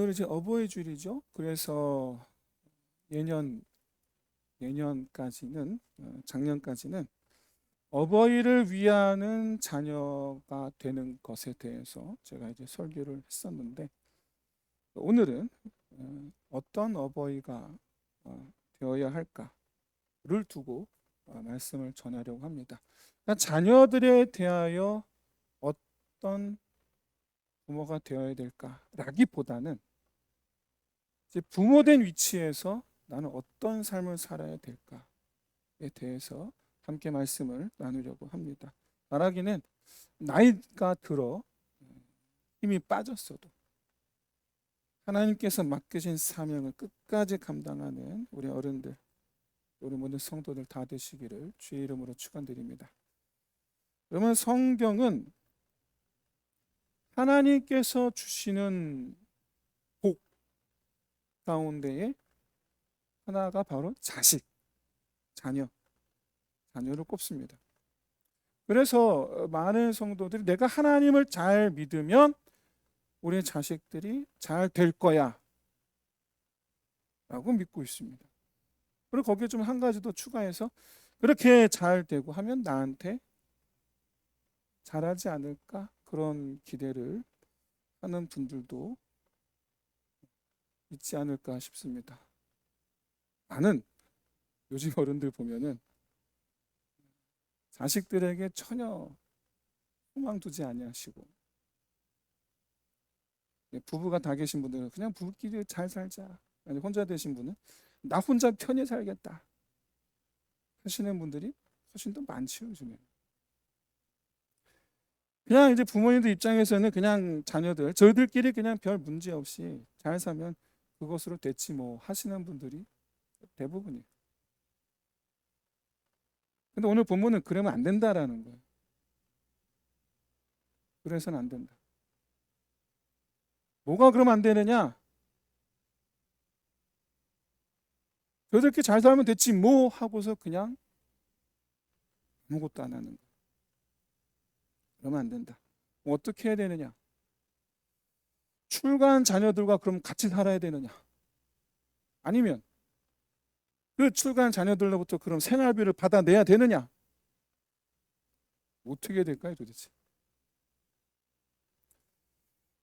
오늘 이제 어버이 주일이죠. 그래서 내년까지는 작년까지는 어버이를 위하는 자녀가 되는 것에 대해서 제가 이제 설교를 했었는데 오늘은 어떤 어버이가 되어야 할까를 두고 말씀을 전하려고 합니다. 그러니까 자녀들에 대하여 어떤 부모가 되어야 될까라기보다는 이제 부모된 위치에서 나는 어떤 삶을 살아야 될까에 대해서 함께 말씀을 나누려고 합니다. 말하기는 나이가 들어 힘이 빠졌어도 하나님께서 맡겨진 사명을 끝까지 감당하는 우리 어른들, 우리 모든 성도들 다 되시기를 주의 이름으로 축원드립니다. 그러면 성경은 하나님께서 주시는 복 가운데에 하나가 바로 자녀를 꼽습니다. 그래서 많은 성도들이 내가 하나님을 잘 믿으면 우리 자식들이 잘 될 거야 라고 믿고 있습니다. 그리고 거기에 좀 한 가지 더 추가해서 그렇게 잘 되고 하면 나한테 잘하지 않을까 그런 기대를 하는 분들도 있지 않을까 싶습니다. 많은 요즘 어른들 보면은 자식들에게 전혀 소망 두지 아니하시고 부부가 다 계신 분들은 그냥 부부끼리 잘 살자. 아니 혼자 되신 분은 나 혼자 편히 살겠다 하시는 분들이 훨씬 더 많죠 요즘에. 그냥 이제 부모님들 입장에서는 그냥 자녀들 저희들끼리 그냥 별 문제 없이 잘 살면 그것으로 됐지 뭐 하시는 분들이 대부분이에요. 근데 오늘 본문은 그러면 안 된다라는 거예요. 그래서는 안 된다. 뭐가 그러면 안 되느냐? 저희들끼리 잘 살면 됐지 뭐 하고서 그냥 아무것도 안 하는 거예요. 그러면 안 된다. 뭐 어떻게 해야 되느냐? 출가한 자녀들과 그럼 같이 살아야 되느냐? 아니면 그 출가한 자녀들로부터 그럼 생활비를 받아내야 되느냐? 어떻게 해야 될까요 도대체?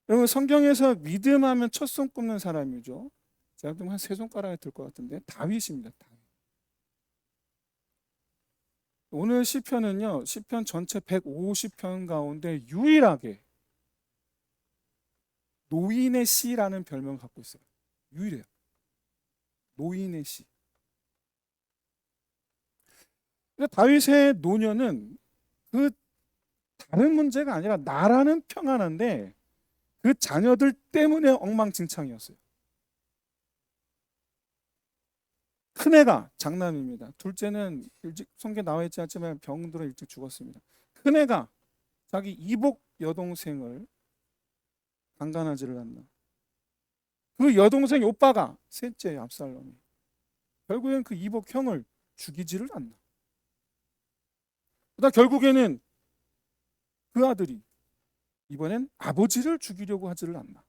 여러분 성경에서 믿음하면 첫 손 꼽는 사람이죠. 제가 한 세 손가락에 들 것 같은데 다윗입니다. 다윗. 오늘 시편은요. 시편 전체 150편 가운데 유일하게 노인의 시라는 별명을 갖고 있어요. 유일해요. 노인의 시. 다윗의 노년은 그 다른 문제가 아니라 나라는 평안한데 그 자녀들 때문에 엉망진창이었어요. 큰애가 장남입니다. 둘째는 일찍 성경에 나와 있지 않지만 병들어 일찍 죽었습니다. 큰애가 자기 이복 여동생을 강간하지를 않나. 그 여동생 오빠가 셋째 압살롬이 결국엔 그 이복 형을 죽이지를 않나. 그러다 결국에는 그 아들이 이번엔 아버지를 죽이려고 하지를 않나.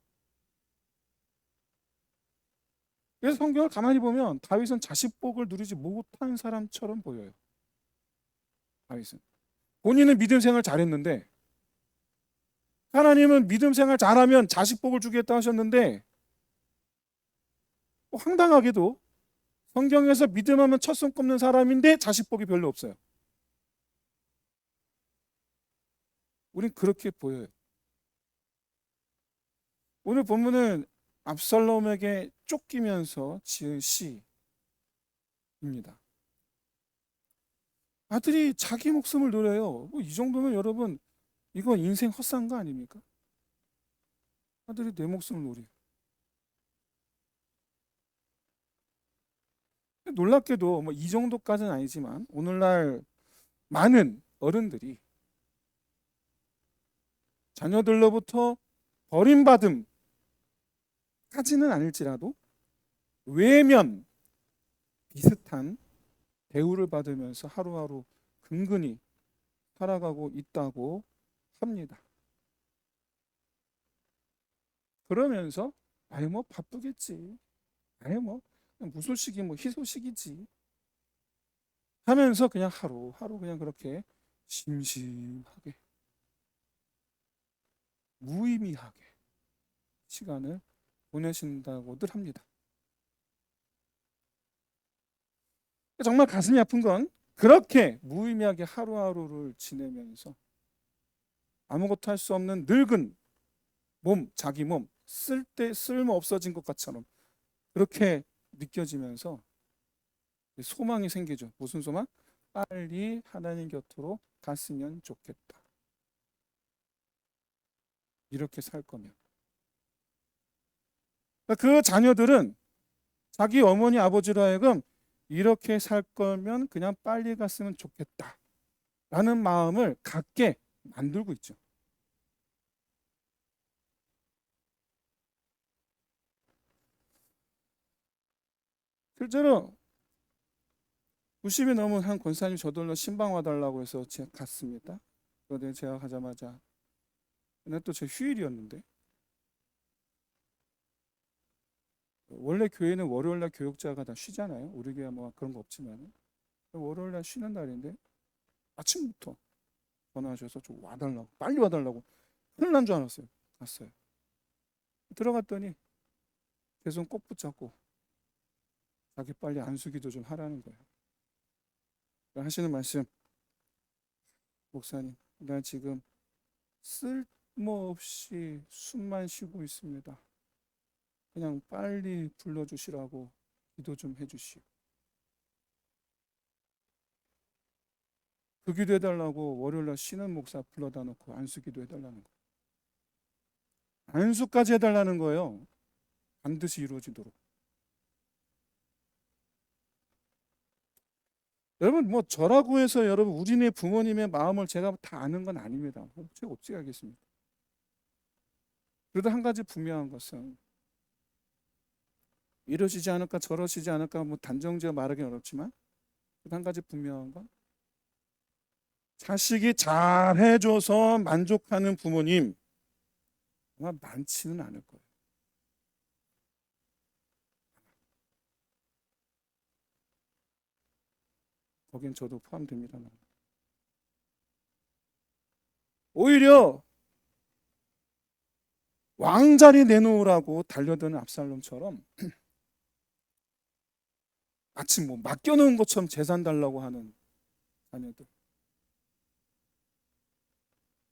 그래서 성경을 가만히 보면 다윗은 자식복을 누리지 못한 사람처럼 보여요. 다윗은 본인은 믿음 생활 잘했는데 하나님은 믿음 생활 잘하면 자식복을 주겠다 하셨는데 황당하게도 성경에서 믿음하면 첫 손 꼽는 사람인데 자식복이 별로 없어요. 우린 그렇게 보여요. 오늘 본문은 압살롬에게 쫓기면서 지은 시입니다. 아들이 자기 목숨을 노려요. 이 정도면 여러분 이거 인생 헛산 거 아닙니까? 아들이 내 목숨을 노려. 놀랍게도 이 정도까지는 아니지만 오늘날 많은 어른들이 자녀들로부터 버림받음까지는 아닐지라도 외면 비슷한 대우를 받으면서 하루하루 근근히 살아가고 있다고 합니다. 그러면서 아유 뭐 바쁘겠지. 아유 뭐 무소식이 뭐 희소식이지. 하면서 그냥 하루하루 그냥 그렇게 심심하게 무의미하게 시간을 보내신다고들 합니다. 정말 가슴이 아픈 건 그렇게 무의미하게 하루하루를 지내면서 아무것도 할 수 없는 늙은 몸, 자기 몸, 쓸모 없어진 것 같처럼 그렇게 느껴지면서 소망이 생기죠. 무슨 소망? 빨리 하나님 곁으로 갔으면 좋겠다. 이렇게 살 거면. 그 자녀들은 자기 어머니 아버지로 하여금 이렇게 살 거면 그냥 빨리 갔으면 좋겠다 라는 마음을 갖게 만들고 있죠. 실제로 90이 넘은 한 권사님 저절로 신방 와달라고 해서 제가 갔습니다. 그런데 제가 가자마자 그날 또 제 휴일이었는데 원래 교회는 월요일날 교육자가 다 쉬잖아요. 우리 교회 뭐 그런 거 없지만 월요일날 쉬는 날인데 아침부터 전화하셔서 좀 와달라고 빨리 와달라고 큰일 난 줄 알았어요. 갔어요. 들어갔더니 제 손 꼭 붙잡고 자기 빨리 안수기도 좀 하라는 거예요. 하시는 말씀, 목사님 나 지금 쓸모없이 숨만 쉬고 있습니다. 그냥 빨리 불러주시라고 기도 좀 해주시오. 그 기도 해달라고 월요일날 쉬는 목사 불러다 놓고 안수 기도 해달라는 거예요. 안수까지 해달라는 거예요. 반드시 이루어지도록. 여러분 뭐 저라고 해서 여러분 우리네 부모님의 마음을 제가 다 아는 건 아닙니다. 제가 어떻게 알겠습니까? 그래도 한 가지 분명한 것은 이러시지 않을까 저러시지 않을까 뭐 단정지어 말하기 어렵지만 한 가지 분명한 건 자식이 잘해줘서 만족하는 부모님 아마 많지는 않을 거예요. 거긴 저도 포함됩니다만 오히려 왕자리 내놓으라고 달려드는 압살롬처럼 마치 뭐 맡겨놓은 것처럼 재산 달라고 하는 자녀들.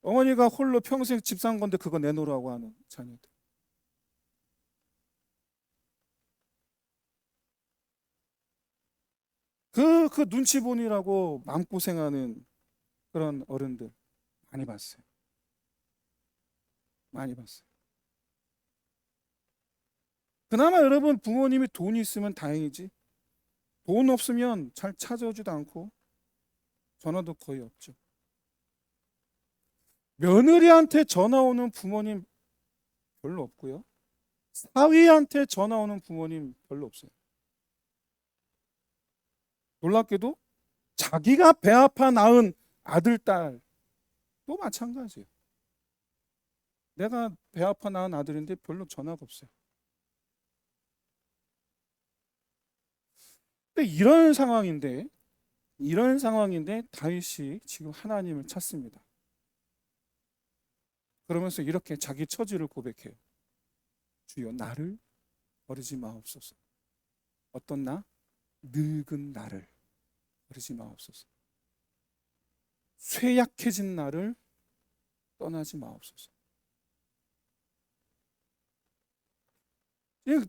어머니가 홀로 평생 집 산 건데 그거 내놓으라고 하는 자녀들. 그 눈치 보느라고 마음고생하는 그런 어른들 많이 봤어요. 많이 봤어요. 그나마 여러분 부모님이 돈이 있으면 다행이지. 돈 없으면 잘 찾아오지도 않고 전화도 거의 없죠. 며느리한테 전화 오는 부모님 별로 없고요. 사위한테 전화 오는 부모님 별로 없어요. 놀랍게도 자기가 배 아파 낳은 아들, 딸도 마찬가지예요. 내가 배 아파 낳은 아들인데 별로 전화가 없어요. 근데 이런 상황인데 다윗이 지금 하나님을 찾습니다. 그러면서 이렇게 자기 처지를 고백해요. 주여 나를 버리지 마옵소서. 어떤 나? 늙은 나를 버리지 마옵소서. 쇠약해진 나를 떠나지 마옵소서.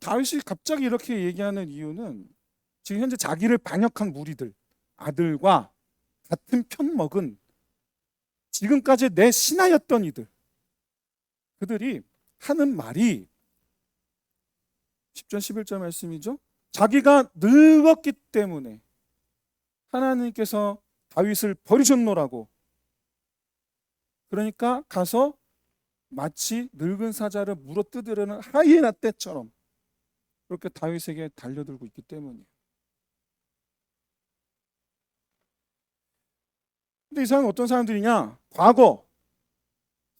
다윗이 갑자기 이렇게 얘기하는 이유는 지금 현재 자기를 반역한 무리들, 아들과 같은 편 먹은 지금까지 내 신하였던 이들, 그들이 하는 말이 10절 11절 말씀이죠. 자기가 늙었기 때문에 하나님께서 다윗을 버리셨노라고. 그러니까 가서 마치 늙은 사자를 물어뜯으려는 하이에나 떼처럼 그렇게 다윗에게 달려들고 있기 때문이에요. 근데 이 사람은 어떤 사람들이냐? 과거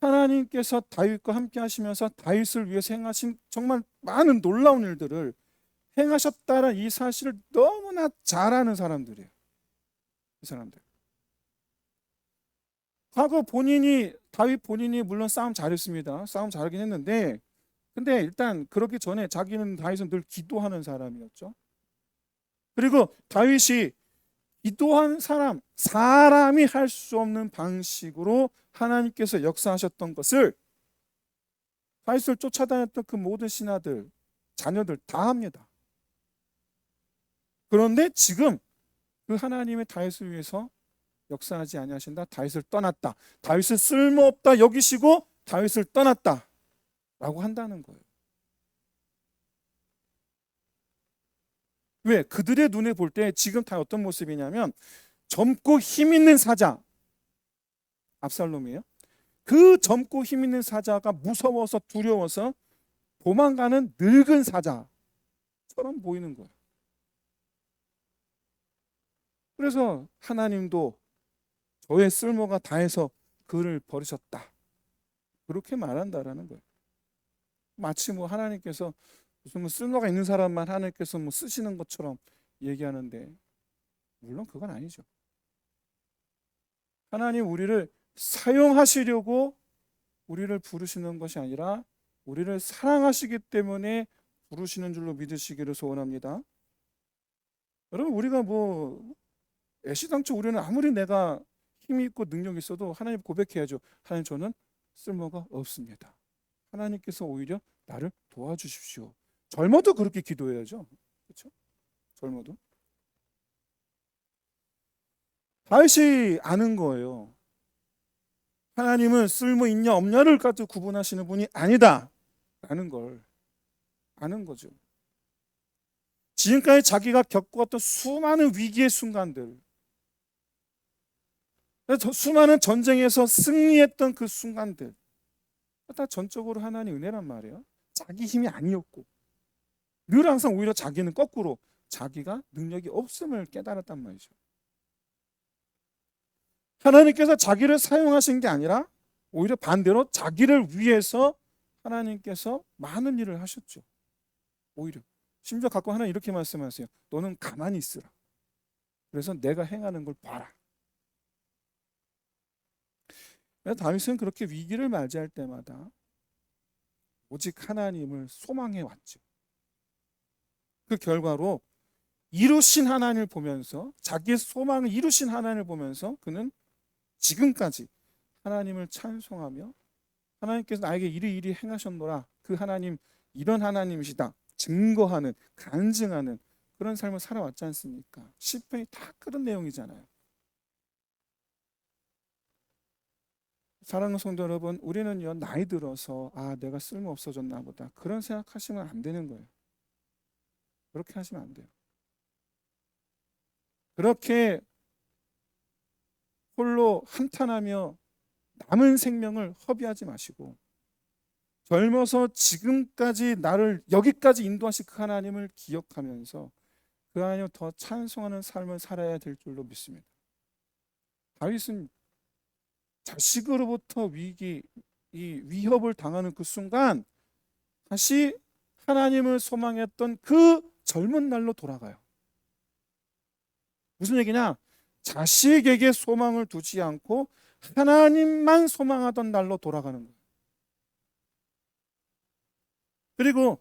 하나님께서 다윗과 함께 하시면서 다윗을 위해서 행하신 정말 많은 놀라운 일들을 행하셨다는 이 사실을 너무나 잘 아는 사람들이에요. 이 사람들. 과거 다윗 본인이 물론 싸움 잘했습니다. 싸움 잘하긴 했는데, 근데 일단 그러기 전에 다윗은 늘 기도하는 사람이었죠. 그리고 다윗이 기도한 사람이 할 수 없는 방식으로 하나님께서 역사하셨던 것을 다윗을 쫓아다녔던 그 모든 신하들, 자녀들 다 합니다. 그런데 지금 그 하나님의 다윗을 위해서 역사하지 아니하신다. 다윗을 떠났다. 다윗을 쓸모없다 여기시고 다윗을 떠났다 라고 한다는 거예요. 왜? 그들의 눈에 볼 때 지금 다 어떤 모습이냐면 젊고 힘 있는 사자, 압살롬이에요. 그 젊고 힘 있는 사자가 무서워서 두려워서 도망가는 늙은 사자처럼 보이는 거예요. 그래서 하나님도 저의 쓸모가 다해서 그를 버리셨다, 그렇게 말한다라는 거예요. 마치 하나님께서 무슨 쓸모가 있는 사람만 하나님께서 쓰시는 것처럼 얘기하는데, 물론 그건 아니죠. 하나님 우리를 사용하시려고 우리를 부르시는 것이 아니라 우리를 사랑하시기 때문에 부르시는 줄로 믿으시기를 소원합니다. 여러분, 우리가 애시당초 우리는 아무리 내가 힘이 있고 능력이 있어도 하나님 고백해야죠. 하나님, 저는 쓸모가 없습니다. 하나님께서 오히려 나를 도와주십시오. 젊어도 그렇게 기도해야죠. 그렇죠? 젊어도. 다윗이 아는 거예요. 하나님은 쓸모 있냐 없냐를 가지고 구분하시는 분이 아니다 라는 걸 아는 거죠. 지금까지 자기가 겪어왔던 수많은 위기의 순간들, 수많은 전쟁에서 승리했던 그 순간들, 다 전적으로 하나님 은혜란 말이에요. 자기 힘이 아니었고, 늘 항상 오히려 자기는 거꾸로 자기가 능력이 없음을 깨달았단 말이죠. 하나님께서 자기를 사용하신 게 아니라 오히려 반대로 자기를 위해서 하나님께서 많은 일을 하셨죠. 오히려 심지어 가끔 하나님 이렇게 말씀하세요. 너는 가만히 있으라. 그래서 내가 행하는 걸 봐라. 다윗은 그렇게 위기를 맞이할 때마다 오직 하나님을 소망해 왔죠. 그 결과로 이루신 하나님을 보면서, 자기의 소망을 이루신 하나님을 보면서 그는 지금까지 하나님을 찬송하며 하나님께서 나에게 이리 행하셨노라, 그 하나님 이런 하나님이시다 증거하는, 간증하는 그런 삶을 살아왔지 않습니까? 시편이 다 그런 내용이잖아요. 사랑하는 성도 여러분, 우리는요 나이 들어서 내가 쓸모 없어졌나 보다 그런 생각하시면 안 되는 거예요. 그렇게 하시면 안 돼요. 그렇게 홀로 한탄하며 남은 생명을 허비하지 마시고, 젊어서 지금까지 나를 여기까지 인도하신 그 하나님을 기억하면서 그 하나님을 더 찬송하는 삶을 살아야 될 줄로 믿습니다. 다윗은 자식으로부터 위협을 당하는 그 순간 다시 하나님을 소망했던 그 젊은 날로 돌아가요. 무슨 얘기냐? 자식에게 소망을 두지 않고 하나님만 소망하던 날로 돌아가는 거예요. 그리고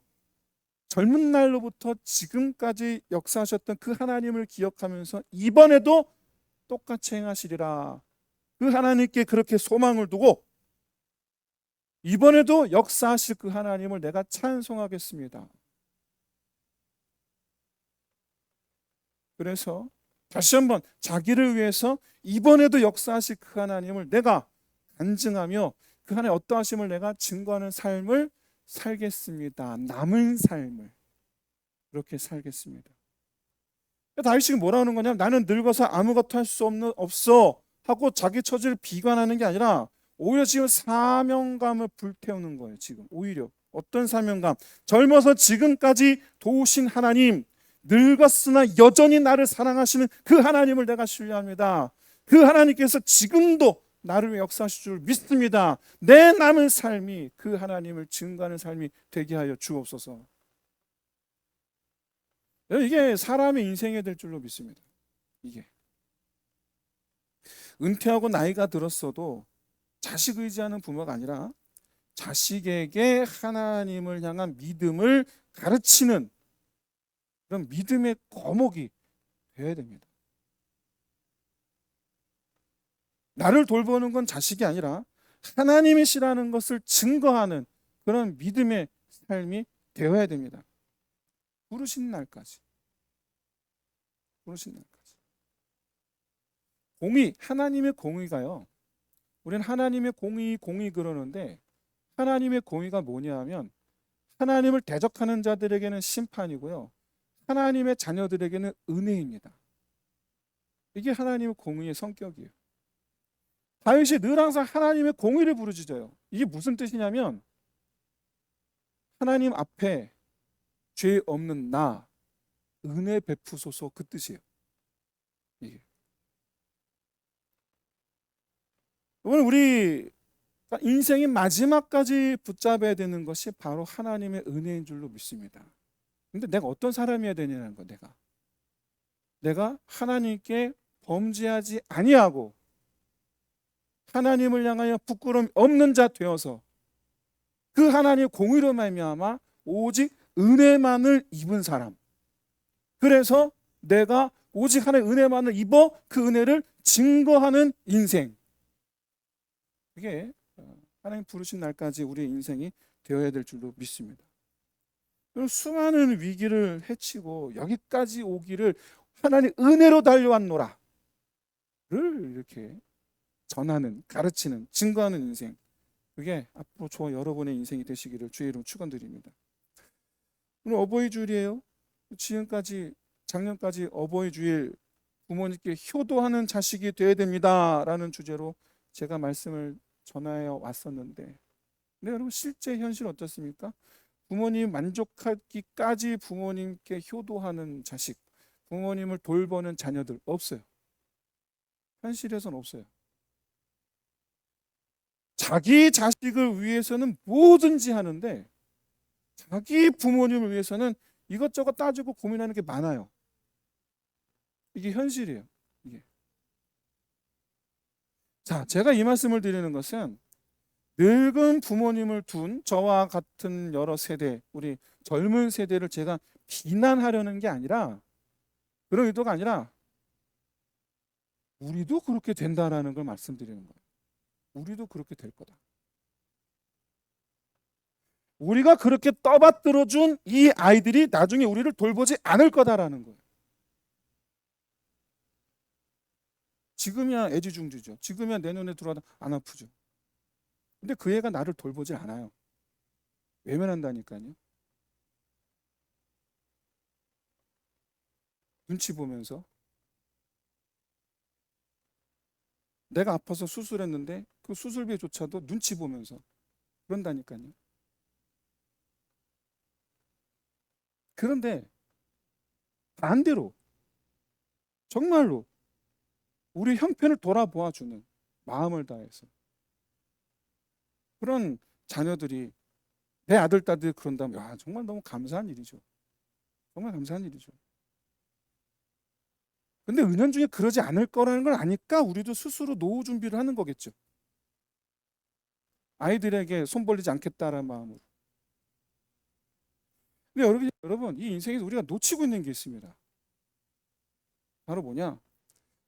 젊은 날로부터 지금까지 역사하셨던 그 하나님을 기억하면서 이번에도 똑같이 행하시리라, 그 하나님께 그렇게 소망을 두고 이번에도 역사하실 그 하나님을 내가 찬송하겠습니다. 그래서 다시 한번 자기를 위해서 이번에도 역사하실 그 하나님을 내가 간증하며 그 하나님의 어떠하심을 내가 증거하는 삶을 살겠습니다. 남은 삶을 그렇게 살겠습니다. 다윗이 뭐라 하는 거냐면, 나는 늙어서 아무것도 할 수 없어 하고 자기 처지를 비관하는 게 아니라 오히려 지금 사명감을 불태우는 거예요. 지금 오히려 어떤 사명감? 젊어서 지금까지 도우신 하나님, 늙었으나 여전히 나를 사랑하시는 그 하나님을 내가 신뢰합니다. 그 하나님께서 지금도 나를 위해 역사하실 줄 믿습니다. 내 남은 삶이 그 하나님을 증거하는 삶이 되게 하여 주옵소서. 이게 사람의 인생이 될 줄로 믿습니다. 이게 은퇴하고 나이가 들었어도 자식 의지하는 부모가 아니라 자식에게 하나님을 향한 믿음을 가르치는 그런 믿음의 거목이 되어야 됩니다. 나를 돌보는 건 자식이 아니라 하나님이시라는 것을 증거하는 그런 믿음의 삶이 되어야 됩니다. 부르신 날까지. 부르신 날까지. 공의, 하나님의 공의가요. 우리는 하나님의 공의 그러는데 하나님의 공의가 뭐냐 하면 하나님을 대적하는 자들에게는 심판이고요. 하나님의 자녀들에게는 은혜입니다. 이게 하나님의 공의의 성격이에요. 다윗이 늘 항상 하나님의 공의를 부르짖어요. 이게 무슨 뜻이냐면 하나님 앞에 죄 없는 나 은혜 베푸소서 그 뜻이에요. 이게. 오늘 우리 인생의 마지막까지 붙잡아야 되는 것이 바로 하나님의 은혜인 줄로 믿습니다. 근데 내가 어떤 사람이어야 되냐는 거. 내가 하나님께 범죄하지 아니하고 하나님을 향하여 부끄러움 없는 자 되어서 그 하나님의 공의로 말미암아 오직 은혜만을 입은 사람. 그래서 내가 오직 하나님의 은혜만을 입어 그 은혜를 증거하는 인생. 그게 하나님 부르신 날까지 우리의 인생이 되어야 될 줄로 믿습니다. 수많은 위기를 헤치고 여기까지 오기를 하나님 은혜로 달려왔노라 를 이렇게 전하는, 가르치는, 증거하는 인생. 그게 앞으로 저와 여러분의 인생이 되시기를 주의 이름으로 축원드립니다. 오늘 어버이 주일이에요. 지금까지 작년까지 어버이 주일 부모님께 효도하는 자식이 되어야 됩니다라는 주제로 제가 말씀을 전하여 왔었는데, 근데 여러분 실제 현실 어떻습니까? 부모님 만족하기까지 부모님께 효도하는 자식, 부모님을 돌보는 자녀들 없어요. 현실에서는 없어요. 자기 자식을 위해서는 뭐든지 하는데 자기 부모님을 위해서는 이것저것 따지고 고민하는 게 많아요. 이게 현실이에요. 이게. 자, 제가 이 말씀을 드리는 것은 늙은 부모님을 둔 저와 같은 여러 세대, 우리 젊은 세대를 제가 비난하려는 게 아니라, 그런 의도가 아니라 우리도 그렇게 된다라는 걸 말씀드리는 거예요. 우리도 그렇게 될 거다. 우리가 그렇게 떠받들어준 이 아이들이 나중에 우리를 돌보지 않을 거다라는 거예요. 지금이야 애지중지죠. 지금이야 내 눈에 들어와도 안 아프죠. 근데 그 애가 나를 돌보지 않아요. 외면한다니까요. 눈치 보면서. 내가 아파서 수술했는데 그 수술비조차도 눈치 보면서 그런다니까요. 그런데 반대로 정말로 우리 형편을 돌아보아주는 마음을 다해서 그런 자녀들이, 내 아들, 딸들이 그런다면 야, 정말 너무 감사한 일이죠. 정말 감사한 일이죠. 근데 은연중에 그러지 않을 거라는 걸 아니까 우리도 스스로 노후 준비를 하는 거겠죠. 아이들에게 손 벌리지 않겠다라는 마음으로. 근데 여러분 이 인생에서 우리가 놓치고 있는 게 있습니다. 바로 뭐냐?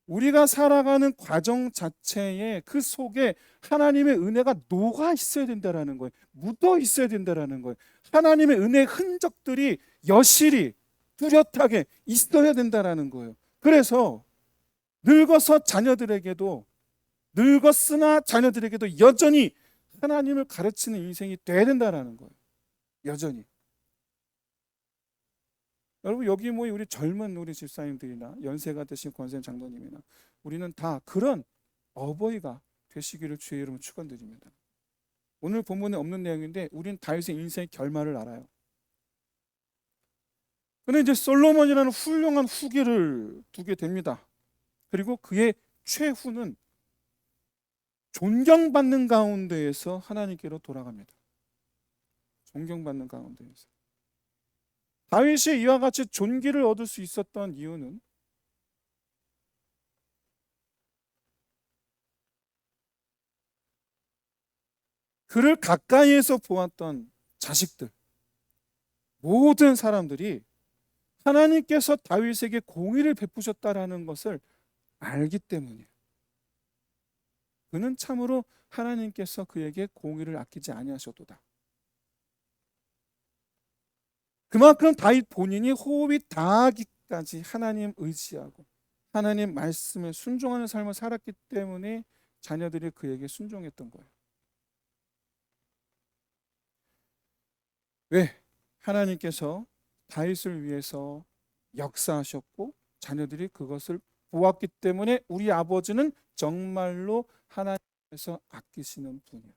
우리가 살아가는 과정 자체에 그 속에 하나님의 은혜가 녹아 있어야 된다라는 거예요. 묻어 있어야 된다라는 거예요. 하나님의 은혜의 흔적들이 여실히 뚜렷하게 있어야 된다라는 거예요. 그래서 늙었으나 자녀들에게도 여전히 하나님을 가르치는 인생이 돼야 된다라는 거예요. 여전히. 여러분 여기 모인 우리 젊은 우리 집사님들이나 연세가 되신 권사님 장로님이나 우리는 다 그런 어버이가 되시기를 주의 이름으로 축원드립니다. 오늘 본문에 없는 내용인데 우리는 다윗의 인생의 결말을 알아요. 그런데 이제 솔로몬이라는 훌륭한 후계를 두게 됩니다. 그리고 그의 최후는 존경받는 가운데에서 하나님께로 돌아갑니다. 존경받는 가운데에서. 다윗이 이와 같이 존귀를 얻을 수 있었던 이유는 그를 가까이에서 보았던 자식들, 모든 사람들이 하나님께서 다윗에게 공의를 베푸셨다라는 것을 알기 때문이에요. 그는 참으로 하나님께서 그에게 공의를 아끼지 아니하셨도다. 그만큼 다윗 본인이 호흡이 다하기까지 하나님 의지하고 하나님 말씀에 순종하는 삶을 살았기 때문에 자녀들이 그에게 순종했던 거예요. 왜? 하나님께서 다윗을 위해서 역사하셨고 자녀들이 그것을 보았기 때문에 우리 아버지는 정말로 하나님께서 아끼시는 분이에요.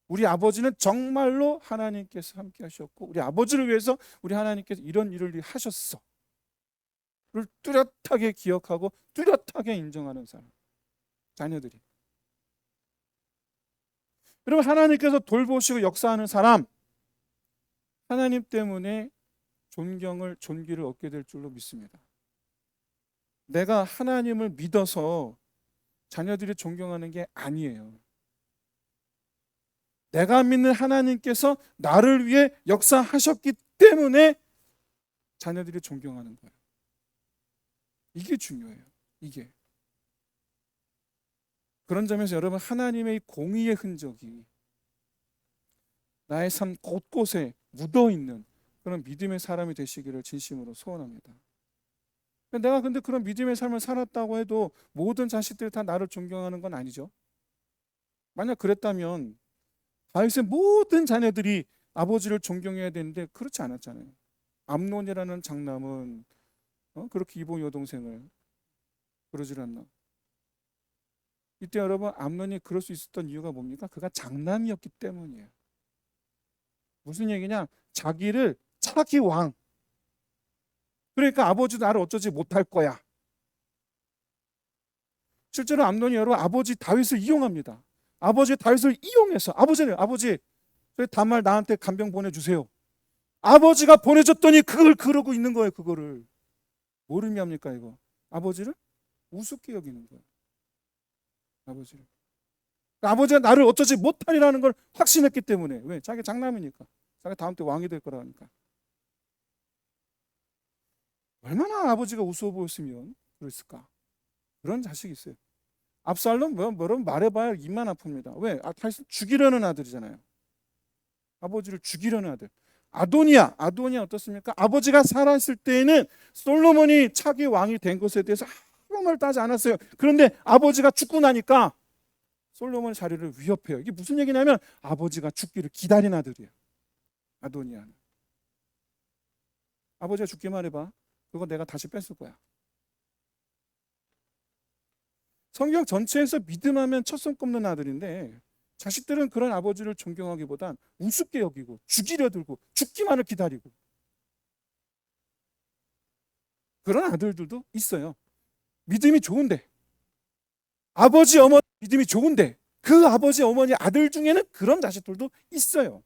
우리 아버지는 정말로 하나님께서 함께 하셨고 우리 아버지를 위해서 우리 하나님께서 이런 일을 하셨어 를 뚜렷하게 기억하고 뚜렷하게 인정하는 사람, 자녀들이. 여러분, 하나님께서 돌보시고 역사하는 사람, 하나님 때문에 존귀를 얻게 될 줄로 믿습니다. 내가 하나님을 믿어서 자녀들이 존경하는 게 아니에요. 내가 믿는 하나님께서 나를 위해 역사하셨기 때문에 자녀들이 존경하는 거예요. 이게 중요해요. 이게. 그런 점에서 여러분, 하나님의 공의의 흔적이 나의 삶 곳곳에 묻어있는 그런 믿음의 사람이 되시기를 진심으로 소원합니다. 내가 근데 그런 믿음의 삶을 살았다고 해도 모든 자식들이 다 나를 존경하는 건 아니죠. 만약 그랬다면 다윗의 모든 자녀들이 아버지를 존경해야 되는데 그렇지 않았잖아요. 암논이라는 장남은 그렇게 이복 여동생을 그러질 않나. 이때 여러분, 암논이 그럴 수 있었던 이유가 뭡니까? 그가 장남이었기 때문이에요. 무슨 얘기냐? 자기를 차기 왕, 그러니까 아버지도 나를 어쩌지 못할 거야. 실제로 암논이 여러분 아버지 다윗을 이용합니다. 아버지 다윗을 이용해서 아버지 저희 단말 나한테 간병 보내주세요. 아버지가 보내줬더니 그걸 그러고 있는 거예요. 그거를 뭘 의미합니까? 이거 아버지를 우습게 여기는 거예요. 아버지가 나를 어쩌지 못하리라는 걸 확신했기 때문에. 왜? 자기 장남이니까. 자기 다음 때 왕이 될 거라니까. 얼마나 아버지가 우스워 보였으면 그랬을까? 그런 자식이 있어요. 압살롬 뭐라고 말해봐야 입만 아픕니다. 왜? 다윗은 죽이려는 아들이잖아요. 아버지를 죽이려는 아들. 아도니아 어떻습니까? 아버지가 살아있을 때에는 솔로몬이 차기 왕이 된 것에 대해서 아무 말 따지 않았어요. 그런데 아버지가 죽고 나니까 솔로몬의 자리를 위협해요. 이게 무슨 얘기냐면 아버지가 죽기를 기다린 아들이에요. 아도니아는. 아버지가 죽기만 해봐. 그거 내가 다시 뺐을 거야. 성경 전체에서 믿음하면 첫손 꼽는 아들인데 자식들은 그런 아버지를 존경하기보단 우습게 여기고 죽이려 들고 죽기만을 기다리고 그런 아들들도 있어요. 믿음이 좋은데, 아버지 어머니 믿음이 좋은데 그 아버지 어머니 아들 중에는 그런 자식들도 있어요.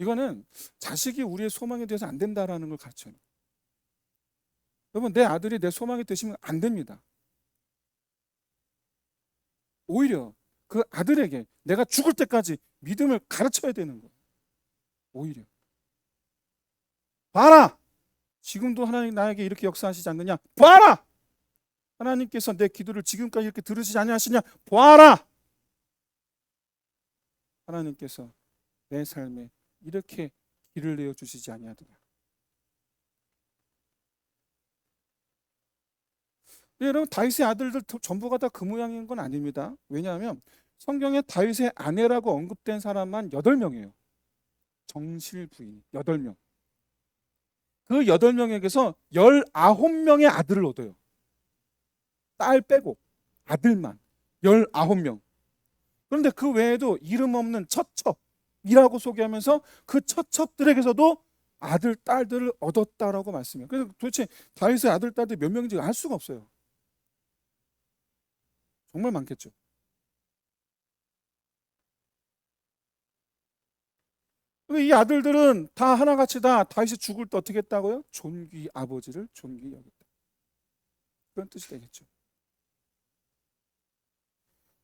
이거는 자식이 우리의 소망이 돼서 안 된다라는 걸 가르쳐요. 여러분, 내 아들이 내 소망이 되시면 안 됩니다. 오히려 그 아들에게 내가 죽을 때까지 믿음을 가르쳐야 되는 거예요. 오히려 봐라, 지금도 하나님 나에게 이렇게 역사하시지 않느냐. 봐라, 하나님께서 내 기도를 지금까지 이렇게 들으시지 아니하시냐. 봐라, 하나님께서 내 삶에 이렇게 길을 내어 주시지 아니하더냐. 여러분, 다윗의 아들들 전부가 다 그 모양인 건 아닙니다. 왜냐하면 성경에 다윗의 아내라고 언급된 사람만 8명이에요. 정실 부인 8명. 그 8명에게서 19명의 아들을 얻어요. 딸 빼고 아들만 19명. 그런데 그 외에도 이름 없는 처첩이라고 소개하면서 그 처첩들에게서도 아들, 딸들을 얻었다라고 말씀해요. 그래서 도대체 다윗의 아들, 딸들이 몇 명인지 알 수가 없어요. 정말 많겠죠. 근데 이 아들들은 다 하나같이 다 다윗이 죽을 때 어떻게 했다고요? 존귀 아버지를 존귀 여겼다. 그런 뜻이 되겠죠.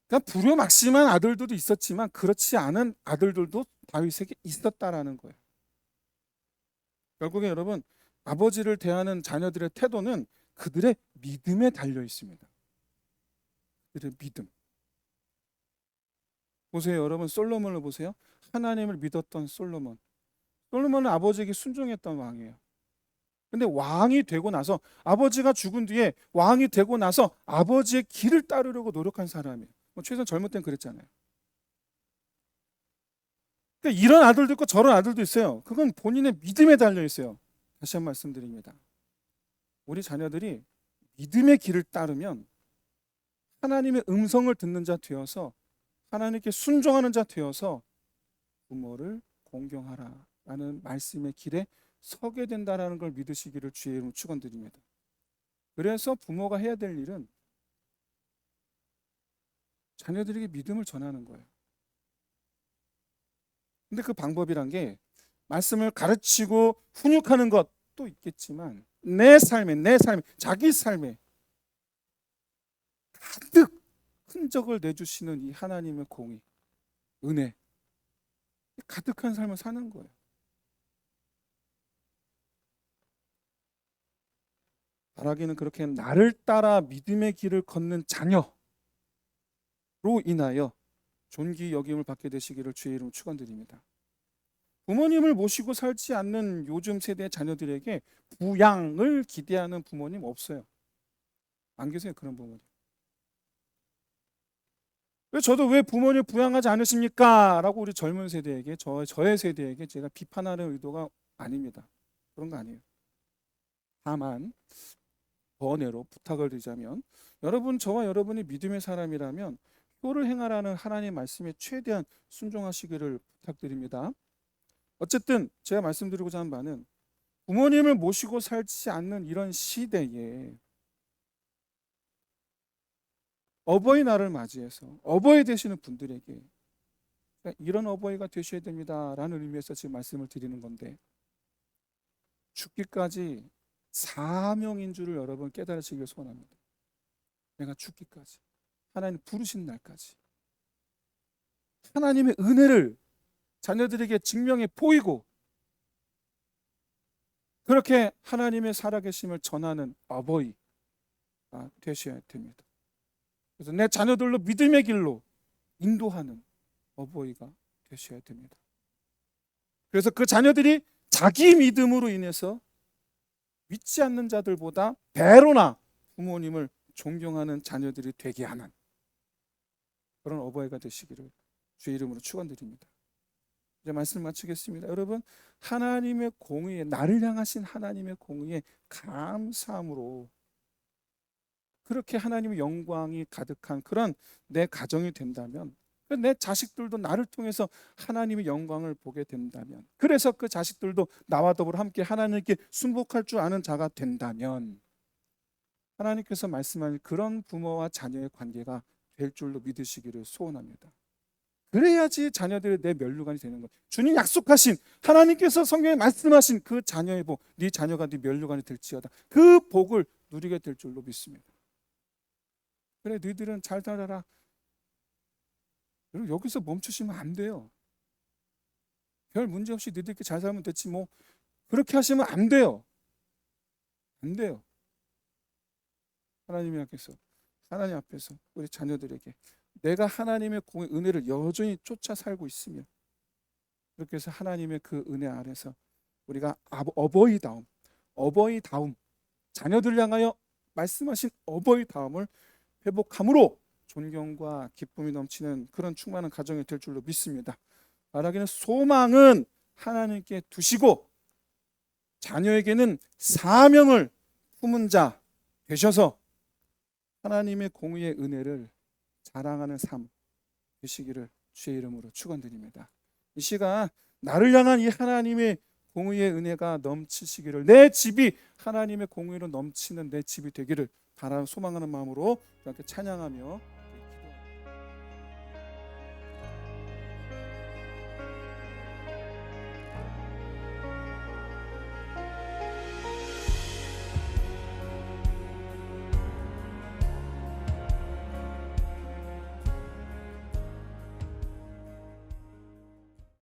그러니까 불효막심한 아들들도 있었지만 그렇지 않은 아들들도 다윗에게 있었다라는 거예요. 결국에 여러분, 아버지를 대하는 자녀들의 태도는 그들의 믿음에 달려 있습니다. 그들의 믿음. 보세요, 여러분, 솔로몬을 보세요. 하나님을 믿었던 솔로몬. 솔로몬은 아버지에게 순종했던 왕이에요. 근데 왕이 되고 나서, 아버지가 죽은 뒤에 왕이 되고 나서 아버지의 길을 따르려고 노력한 사람이에요. 뭐 최소한 젊을 땐 그랬잖아요. 그러니까 이런 아들도 있고 저런 아들도 있어요. 그건 본인의 믿음에 달려 있어요. 다시 한 번 말씀드립니다. 우리 자녀들이 믿음의 길을 따르면 하나님의 음성을 듣는 자 되어서, 하나님께 순종하는 자 되어서 부모를 공경하라라는 말씀의 길에 서게 된다라는 걸 믿으시기를 주의 이름으로 축원드립니다. 그래서 부모가 해야 될 일은 자녀들에게 믿음을 전하는 거예요. 근데 그 방법이란 게 말씀을 가르치고 훈육하는 것도 있겠지만 내 삶에 자기 삶에 가득 흔적을 내주시는 이 하나님의 공의, 은혜, 가득한 삶을 사는 거예요. 바라기는 그렇게 나를 따라 믿음의 길을 걷는 자녀로 인하여 존귀 여김을 받게 되시기를 주의 이름으로 축원드립니다. 부모님을 모시고 살지 않는 요즘 세대의 자녀들에게 부양을 기대하는 부모님 없어요. 안 계세요, 그런 부모님. 저도 왜 부모님 부양하지 않으십니까? 라고 우리 젊은 세대에게, 저의 세대에게 제가 비판하는 의도가 아닙니다. 그런 거 아니에요. 다만 번외로 부탁을 드리자면, 여러분, 저와 여러분이 믿음의 사람이라면 효를 행하라는 하나님의 말씀에 최대한 순종하시기를 부탁드립니다. 어쨌든 제가 말씀드리고자 하는 바는, 부모님을 모시고 살지 않는 이런 시대에 어버이날을 맞이해서 어버이 되시는 분들에게 이런 어버이가 되셔야 됩니다라는 의미에서 지금 말씀을 드리는 건데, 죽기까지 사명인 줄을 여러분 깨달으시길 소원합니다. 내가 죽기까지, 하나님 부르신 날까지 하나님의 은혜를 자녀들에게 증명해 보이고, 그렇게 하나님의 살아계심을 전하는 어버이가 되셔야 됩니다. 그래서 내 자녀들로 믿음의 길로 인도하는 어버이가 되셔야 됩니다. 그래서 그 자녀들이 자기 믿음으로 인해서 믿지 않는 자들보다 배로나 부모님을 존경하는 자녀들이 되게 하는 그런 어버이가 되시기를 주의 이름으로 축원드립니다. 이제 말씀 마치겠습니다. 여러분, 하나님의 공의에, 나를 향하신 하나님의 공의에 감사함으로 그렇게 하나님의 영광이 가득한 그런 내 가정이 된다면, 내 자식들도 나를 통해서 하나님의 영광을 보게 된다면, 그래서 그 자식들도 나와 더불어 함께 하나님께 순복할 줄 아는 자가 된다면, 하나님께서 말씀하신 그런 부모와 자녀의 관계가 될 줄로 믿으시기를 소원합니다. 그래야지 자녀들이 내 면류관이 되는 거예요. 주님 약속하신, 하나님께서 성경에 말씀하신 그 자녀의 복, 네 자녀가 네 면류관이 될지어다, 그 복을 누리게 될 줄로 믿습니다. 그래, 너희들은 잘 살아라. 여러분, 여기서 멈추시면 안 돼요. 별 문제 없이 너희들끼리 잘 살면 됐지 뭐, 그렇게 하시면 안 돼요. 안 돼요. 하나님 앞에서 우리 자녀들에게 내가 하나님의 공의 은혜를 여전히 쫓아 살고 있으면, 그렇게 해서 하나님의 그 은혜 아래서 우리가 어버이다움, 자녀들을 향하여 말씀하신 어버이다움을 회복함으로 존경과 기쁨이 넘치는 그런 충만한 가정이 될 줄로 믿습니다. 말하기는 소망은 하나님께 두시고 자녀에게는 사명을 품은 자 되셔서 하나님의 공의의 은혜를 자랑하는 삶 되시기를 주의 이름으로 축원드립니다. 이 시간 나를 향한 이 하나님의 공의의 은혜가 넘치시기를, 내 집이 하나님의 공의로 넘치는 내 집이 되기를 바라는 소망하는 마음으로 이렇게 찬양하며